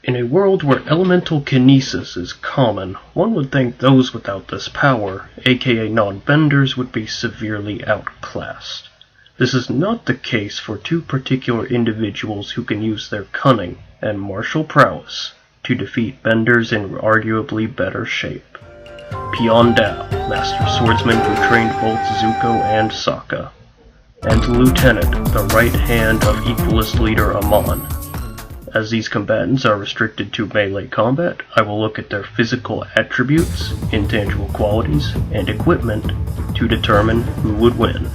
In a world where elemental kinesis is common, one would think those without this power, aka non-benders, would be severely outclassed. This is not the case for two particular individuals who can use their cunning and martial prowess to defeat benders in arguably better shape. Piandao, master swordsman who trained both Zuko and Sokka, and Lieutenant, the right hand of Equalist leader Amon. As these combatants are restricted to melee combat, I will look at their physical attributes, intangible qualities, and equipment to determine who would win.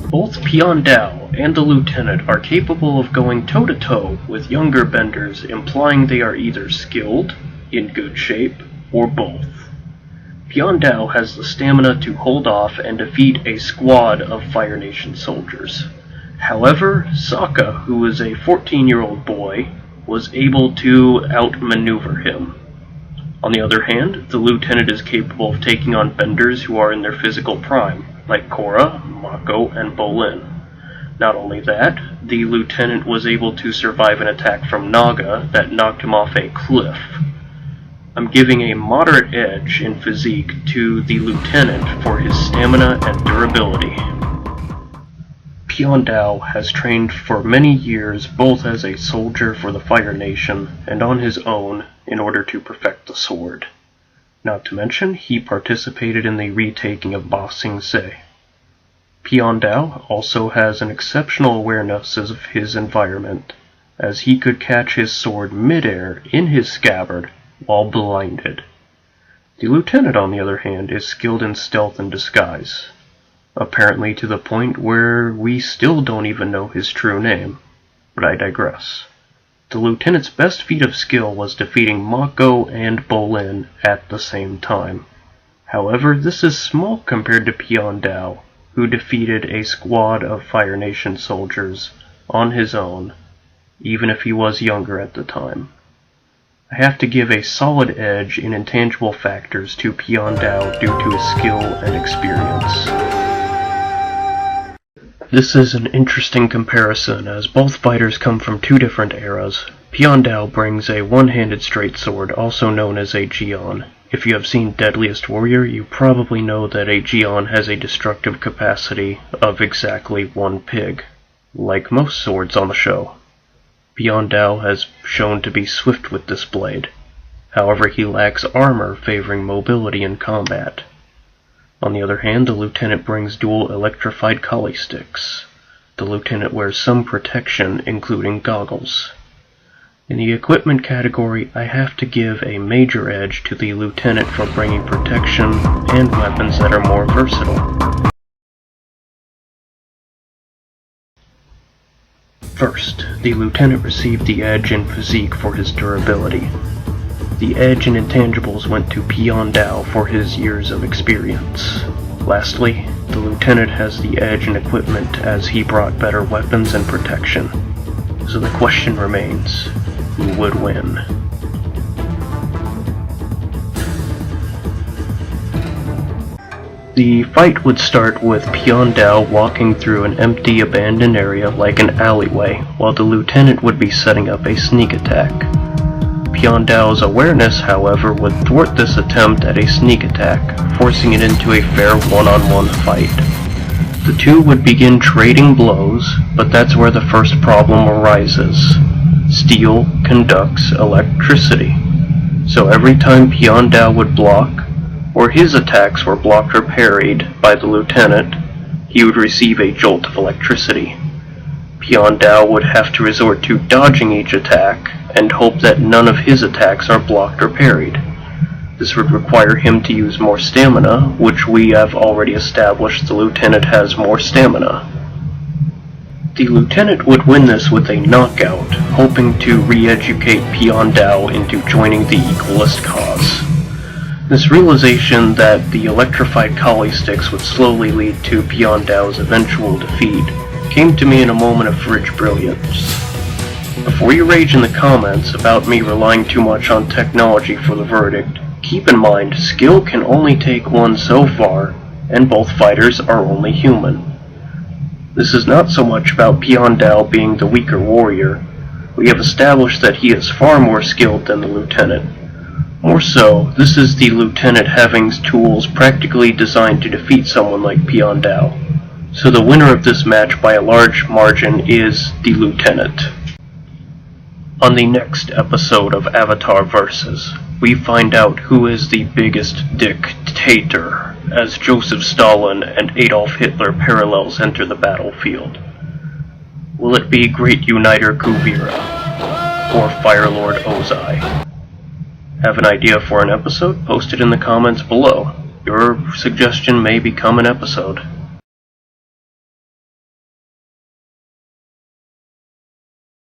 Both Piandao and the Lieutenant are capable of going toe-to-toe with younger benders, implying they are either skilled, in good shape, or both. Piandao has the stamina to hold off and defeat a squad of Fire Nation soldiers. However, Sokka, who is a 14-year-old boy, was able to outmaneuver him. On the other hand, the Lieutenant is capable of taking on benders who are in their physical prime, like Korra, Mako, and Bolin. Not only that, the Lieutenant was able to survive an attack from Naga that knocked him off a cliff. I'm giving a moderate edge in physique to the Lieutenant for his stamina and durability. Piandao has trained for many years both as a soldier for the Fire Nation and on his own in order to perfect the sword. Not to mention, he participated in the retaking of Ba Sing Se. Piandao also has an exceptional awareness of his environment, as he could catch his sword midair in his scabbard while blinded. The Lieutenant, on the other hand, is skilled in stealth and disguise, apparently to the point where we still don't even know his true name, but I digress. The Lieutenant's best feat of skill was defeating Mako and Bolin at the same time. However, this is small compared to Piandao, who defeated a squad of Fire Nation soldiers on his own, even if he was younger at the time. I have to give a solid edge in intangible factors to Piandao due to his skill and experience. This is an interesting comparison, as both fighters come from two different eras. Piandao brings a one-handed straight sword, also known as a Geon. If you have seen Deadliest Warrior, you probably know that a Geon has a destructive capacity of exactly one pig, like most swords on the show. Piandao has shown to be swift with this blade. However, he lacks armor favoring mobility in combat. On the other hand, the Lieutenant brings dual electrified collie sticks. The Lieutenant wears some protection, including goggles. In the equipment category, I have to give a major edge to the Lieutenant for bringing protection and weapons that are more versatile. First, the Lieutenant received the edge in physique for his durability. The edge in intangibles went to Piandao for his years of experience. Lastly, the Lieutenant has the edge in equipment as he brought better weapons and protection. So the question remains, who would win? The fight would start with Piandao walking through an empty, abandoned area like an alleyway, while the Lieutenant would be setting up a sneak attack. Piandao's awareness, however, would thwart this attempt at a sneak attack, forcing it into a fair one-on-one fight. The two would begin trading blows, but that's where the first problem arises. Steel conducts electricity, so every time Piandao would block, or his attacks were blocked or parried by the Lieutenant, he would receive a jolt of electricity. Piandao would have to resort to dodging each attack and hope that none of his attacks are blocked or parried. This would require him to use more stamina, which we have already established the Lieutenant has more stamina. The Lieutenant would win this with a knockout, hoping to re-educate Piandao into joining the Equalist cause. This realization that the electrified collie sticks would slowly lead to Piandao's eventual defeat came to me in a moment of rich brilliance. Before you rage in the comments about me relying too much on technology for the verdict, keep in mind skill can only take one so far, and both fighters are only human. This is not so much about Piandao being the weaker warrior. We have established that he is far more skilled than the lieutenant. More so, this is the lieutenant having tools practically designed to defeat someone like Piandao. So the winner of this match by a large margin is the lieutenant. On the next episode of Avatar Versus, we find out who is the biggest dictator, as Joseph Stalin and Adolf Hitler parallels enter the battlefield. Will it be Great Uniter Kuvira, or Firelord Ozai? Have an idea for an episode? Post it in the comments below. Your suggestion may become an episode.